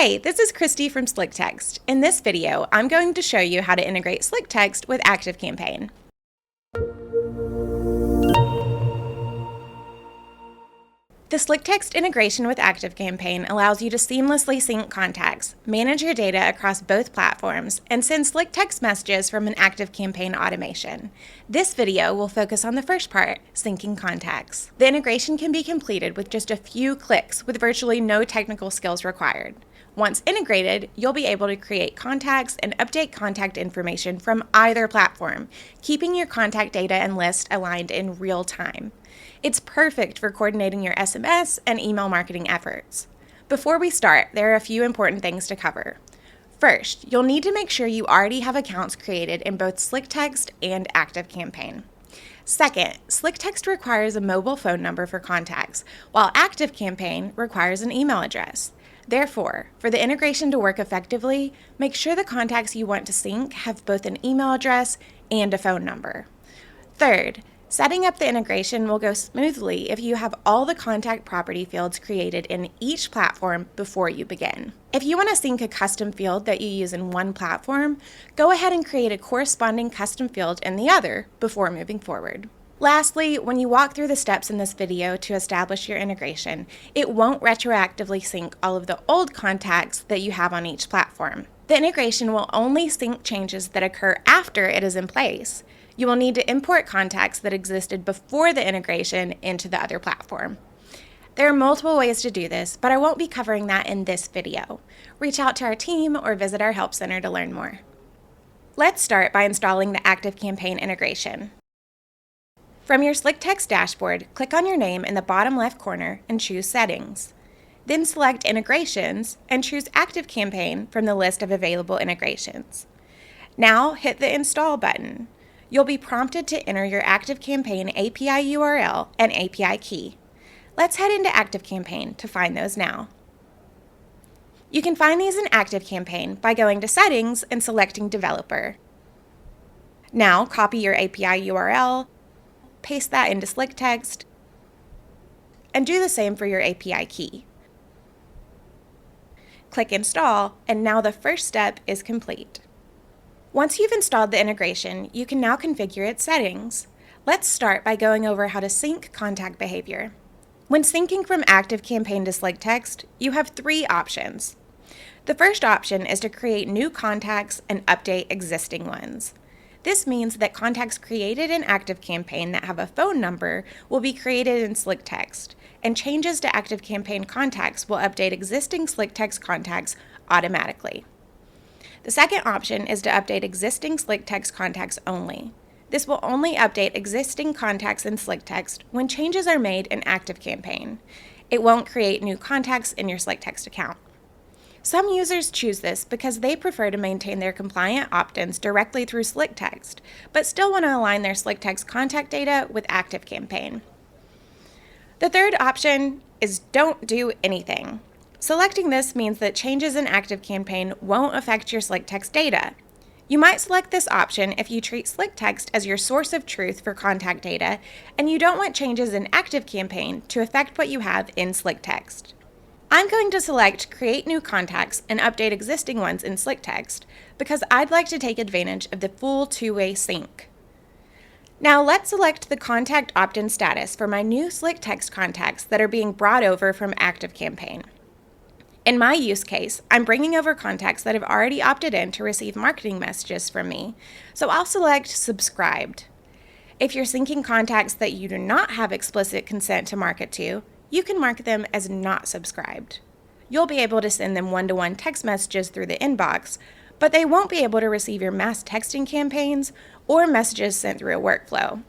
Hey, this is Cristy from SlickText. In this video, I'm going to show you how to integrate SlickText with ActiveCampaign. The SlickText integration with ActiveCampaign allows you to seamlessly sync contacts, manage your data across both platforms, and send SlickText messages from an ActiveCampaign automation. This video will focus on the first part, syncing contacts. The integration can be completed with just a few clicks with virtually no technical skills required. Once integrated, you'll be able to create contacts and update contact information from either platform, keeping your contact data and list aligned in real time. It's perfect for coordinating your SMS and email marketing efforts. Before we start, there are a few important things to cover. First, you'll need to make sure you already have accounts created in both SlickText and ActiveCampaign. Second, SlickText requires a mobile phone number for contacts, while ActiveCampaign requires an email address. Therefore, for the integration to work effectively, make sure the contacts you want to sync have both an email address and a phone number. Third, setting up the integration will go smoothly if you have all the contact property fields created in each platform before you begin. If you want to sync a custom field that you use in one platform, go ahead and create a corresponding custom field in the other before moving forward. Lastly, when you walk through the steps in this video to establish your integration, it won't retroactively sync all of the old contacts that you have on each platform. The integration will only sync changes that occur after it is in place. You will need to import contacts that existed before the integration into the other platform. There are multiple ways to do this, but I won't be covering that in this video. Reach out to our team or visit our Help Center to learn more. Let's start by installing the ActiveCampaign integration. From your SlickText dashboard, click on your name in the bottom left corner and choose Settings. Then select Integrations and choose ActiveCampaign from the list of available integrations. Now hit the Install button. You'll be prompted to enter your ActiveCampaign API URL and API key. Let's head into ActiveCampaign to find those now. You can find these in ActiveCampaign by going to Settings and selecting Developer. Now copy your API URL, paste that into SlickText, and do the same for your API key. Click Install, and now the first step is complete. Once you've installed the integration, you can now configure its settings. Let's start by going over how to sync contact behavior. When syncing from ActiveCampaign to SlickText, you have three options. The first option is to create new contacts and update existing ones. This means that contacts created in ActiveCampaign that have a phone number will be created in SlickText, and changes to ActiveCampaign contacts will update existing SlickText contacts automatically. The second option is to update existing SlickText contacts only. This will only update existing contacts in SlickText when changes are made in ActiveCampaign. It won't create new contacts in your SlickText account. Some users choose this because they prefer to maintain their compliant opt-ins directly through SlickText, but still want to align their SlickText contact data with ActiveCampaign. The third option is don't do anything. Selecting this means that changes in ActiveCampaign won't affect your SlickText data. You might select this option if you treat SlickText as your source of truth for contact data and you don't want changes in ActiveCampaign to affect what you have in SlickText. I'm going to select Create New Contacts and update existing ones in SlickText because I'd like to take advantage of the full two-way sync. Now let's select the contact opt-in status for my new SlickText contacts that are being brought over from ActiveCampaign. In my use case, I'm bringing over contacts that have already opted in to receive marketing messages from me, so I'll select Subscribed. If you're syncing contacts that you do not have explicit consent to market to, you can mark them as not subscribed. You'll be able to send them one-to-one text messages through the inbox, but they won't be able to receive your mass texting campaigns or messages sent through a workflow.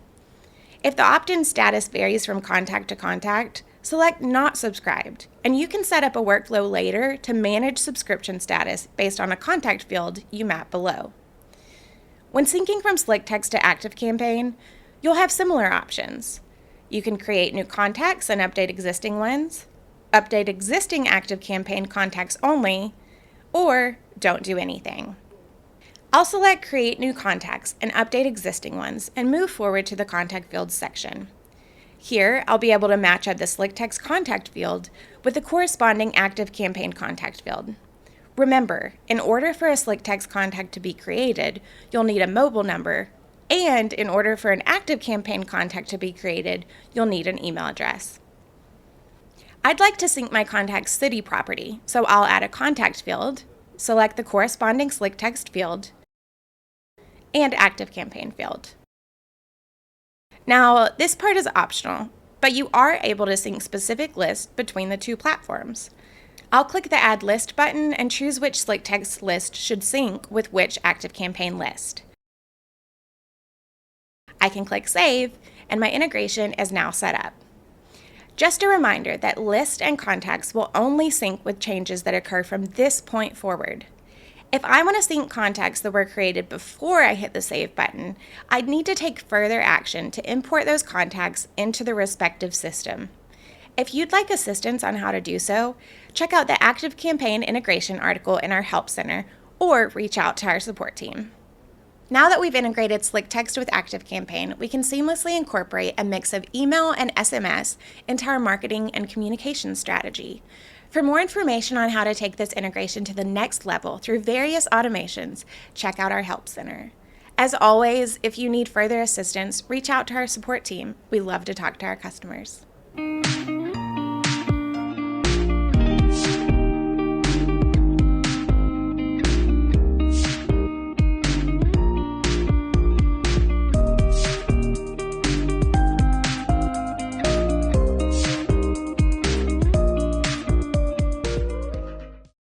If the opt-in status varies from contact to contact, select Not Subscribed, and you can set up a workflow later to manage subscription status based on a contact field you map below. When syncing from SlickText to ActiveCampaign, you'll have similar options. You can create new contacts and update existing ones, update existing ActiveCampaign contacts only, or don't do anything. I'll select Create New Contacts and update existing ones and move forward to the Contact Fields section. Here, I'll be able to match up the SlickText contact field with the corresponding ActiveCampaign contact field. Remember, in order for a SlickText contact to be created, you'll need a mobile number, and in order for an ActiveCampaign contact to be created, you'll need an email address. I'd like to sync my contact's city property, so I'll add a contact field, select the corresponding SlickText field, and ActiveCampaign field. Now, this part is optional, but you are able to sync specific lists between the two platforms. I'll click the Add List button and choose which SlickText list should sync with which ActiveCampaign list. I can click Save, and my integration is now set up. Just a reminder that lists and contacts will only sync with changes that occur from this point forward. If I want to sync contacts that were created before I hit the Save button, I'd need to take further action to import those contacts into the respective system. If you'd like assistance on how to do so, check out the ActiveCampaign integration article in our Help Center or reach out to our support team. Now that we've integrated SlickText with ActiveCampaign, we can seamlessly incorporate a mix of email and SMS into our marketing and communication strategy. For more information on how to take this integration to the next level through various automations, check out our Help Center. As always, if you need further assistance, reach out to our support team. We love to talk to our customers.